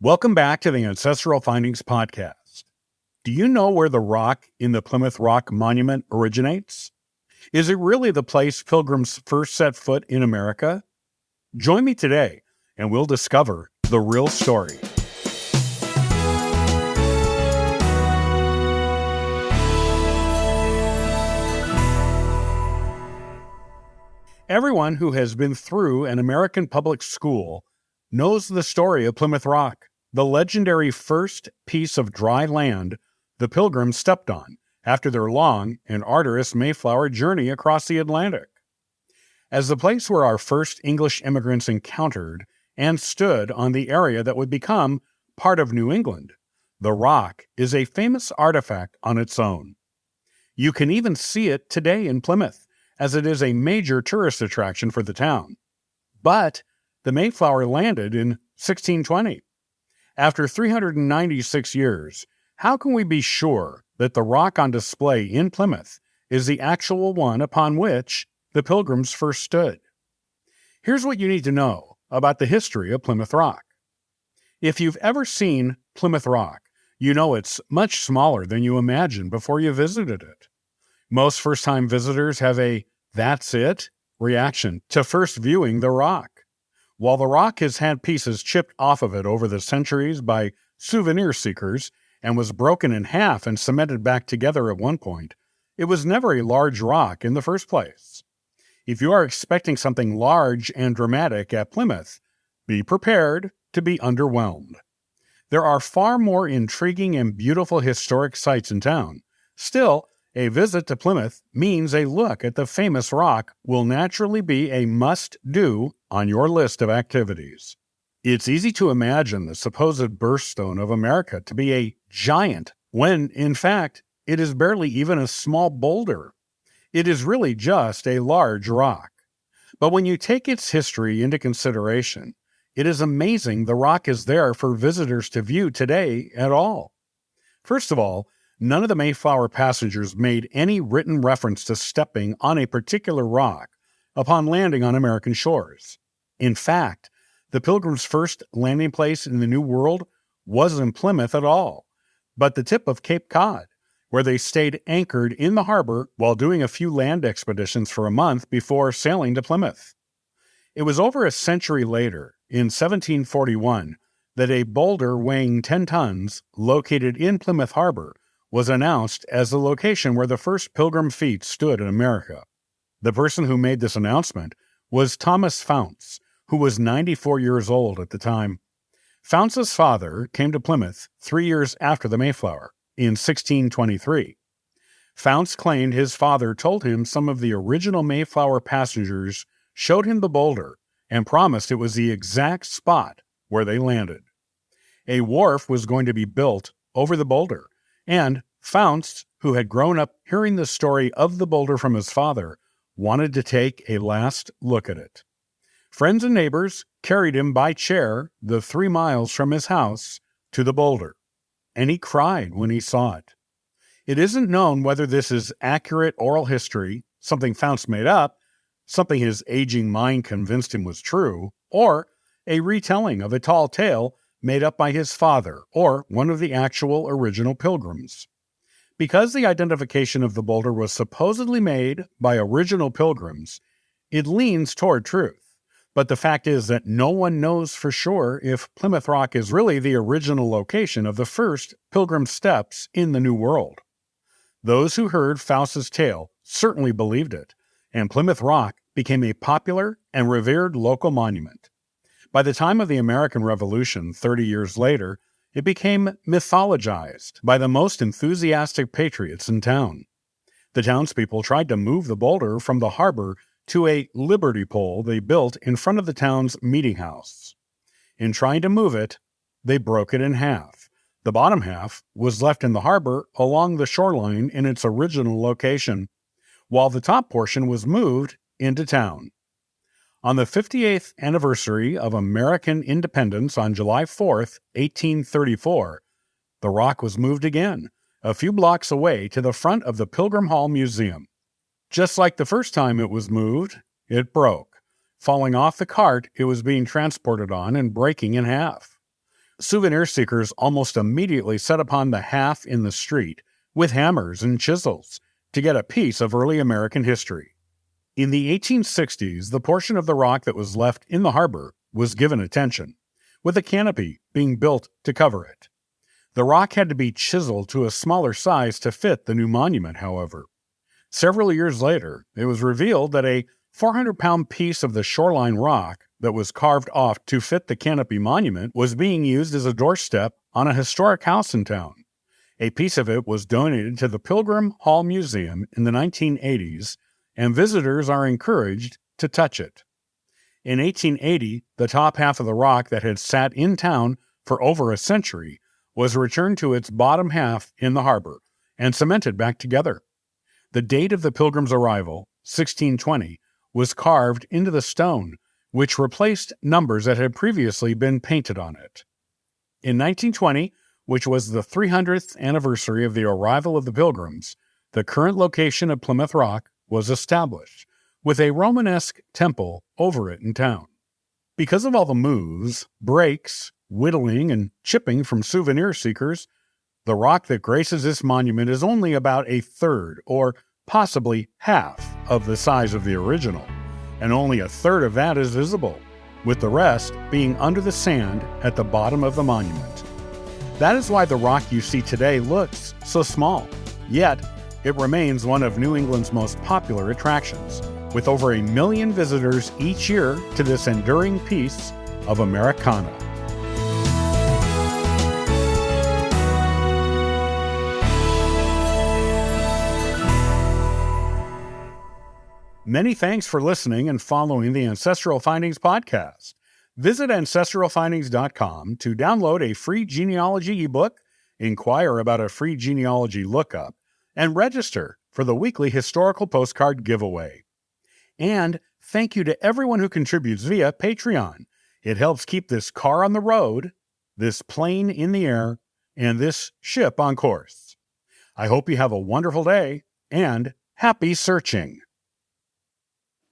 Welcome back to the Ancestral Findings Podcast. Do you know where the rock in the Plymouth Rock monument originates? Is it really the place Pilgrims first set foot in America? Join me today, and we'll discover the real story. Everyone who has been through an American public school knows the story of Plymouth Rock, the legendary first piece of dry land the Pilgrims stepped on after their long and arduous Mayflower journey across the Atlantic. As the place where our first English immigrants encountered and stood on the area that would become part of New England, the rock is a famous artifact on its own. You can even see it today in Plymouth, as it is a major tourist attraction for the town. But the Mayflower landed in 1620. After 396 years, how can we be sure that the rock on display in Plymouth is the actual one upon which the Pilgrims first stood? Here's what you need to know about the history of Plymouth Rock. If you've ever seen Plymouth Rock, you know it's much smaller than you imagined before you visited it. Most first-time visitors have a "that's it" reaction to first viewing the rock. While the rock has had pieces chipped off of it over the centuries by souvenir seekers and was broken in half and cemented back together at one point, it was never a large rock in the first place. If you are expecting something large and dramatic at Plymouth, be prepared to be underwhelmed. There are far more intriguing and beautiful historic sites in town. Still, a visit to Plymouth means a look at the famous rock will naturally be a must-do on your list of activities. It's easy to imagine the supposed birthstone of America to be a giant when, in fact, it is barely even a small boulder. It is really just a large rock. But when you take its history into consideration, it is amazing the rock is there for visitors to view today at all. First of all, none of the Mayflower passengers made any written reference to stepping on a particular rock upon landing on American shores. In fact, the Pilgrims' first landing place in the New World wasn't Plymouth at all, but the tip of Cape Cod, where they stayed anchored in the harbor while doing a few land expeditions for a month before sailing to Plymouth. It was over a century later, in 1741, that a boulder weighing 10 tons, located in Plymouth Harbor, was announced as the location where the first Pilgrim feet stood in America. The person who made this announcement was Thomas Founce, who was 94 years old at the time. Founce's father came to Plymouth 3 years after the Mayflower, in 1623. Founce claimed his father told him some of the original Mayflower passengers showed him the boulder and promised it was the exact spot where they landed. A wharf was going to be built over the boulder, and Founce, who had grown up hearing the story of the boulder from his father, wanted to take a last look at it. Friends and neighbors carried him by chair the 3 miles from his house to the boulder, and he cried when he saw it. It isn't known whether this is accurate oral history, something Founce made up, something his aging mind convinced him was true, or a retelling of a tall tale made up by his father or one of the actual original Pilgrims. Because the identification of the boulder was supposedly made by original Pilgrims, it leans toward truth. But the fact is that no one knows for sure if Plymouth Rock is really the original location of the first Pilgrim steps in the New World. Those who heard Faust's tale certainly believed it, and Plymouth Rock became a popular and revered local monument. By the time of the American Revolution 30 years later, it became mythologized by the most enthusiastic patriots in town. The townspeople tried to move the boulder from the harbor to a liberty pole they built in front of the town's meeting house. In trying to move it, they broke it in half. The bottom half was left in the harbor along the shoreline in its original location, while the top portion was moved into town. On the 58th anniversary of American independence on July 4th, 1834, the rock was moved again, a few blocks away to the front of the Pilgrim Hall Museum. Just like the first time it was moved, it broke, falling off the cart it was being transported on and breaking in half. Souvenir seekers almost immediately set upon the half in the street with hammers and chisels to get a piece of early American history. In the 1860s, the portion of the rock that was left in the harbor was given attention, with a canopy being built to cover it. The rock had to be chiseled to a smaller size to fit the new monument, however. Several years later, it was revealed that a 400-pound piece of the shoreline rock that was carved off to fit the canopy monument was being used as a doorstep on a historic house in town. A piece of it was donated to the Pilgrim Hall Museum in the 1980s, and visitors are encouraged to touch it. In 1880, the top half of the rock that had sat in town for over a century was returned to its bottom half in the harbor and cemented back together. The date of the Pilgrims' arrival, 1620, was carved into the stone, which replaced numbers that had previously been painted on it. In 1920, which was the 300th anniversary of the arrival of the Pilgrims, the current location of Plymouth Rock was established, with a Romanesque temple over it in town. Because of all the moves, breaks, whittling, and chipping from souvenir seekers, the rock that graces this monument is only about a third, or possibly half, of the size of the original, and only a third of that is visible, with the rest being under the sand at the bottom of the monument. That is why the rock you see today looks so small, yet it remains one of New England's most popular attractions, with over 1 million visitors each year to this enduring piece of Americana. Many thanks for listening and following the Ancestral Findings podcast. Visit ancestralfindings.com to download a free genealogy ebook, inquire about a free genealogy lookup, and register for the weekly historical postcard giveaway. And thank you to everyone who contributes via Patreon. It helps keep this car on the road, this plane in the air, and this ship on course. I hope you have a wonderful day and happy searching.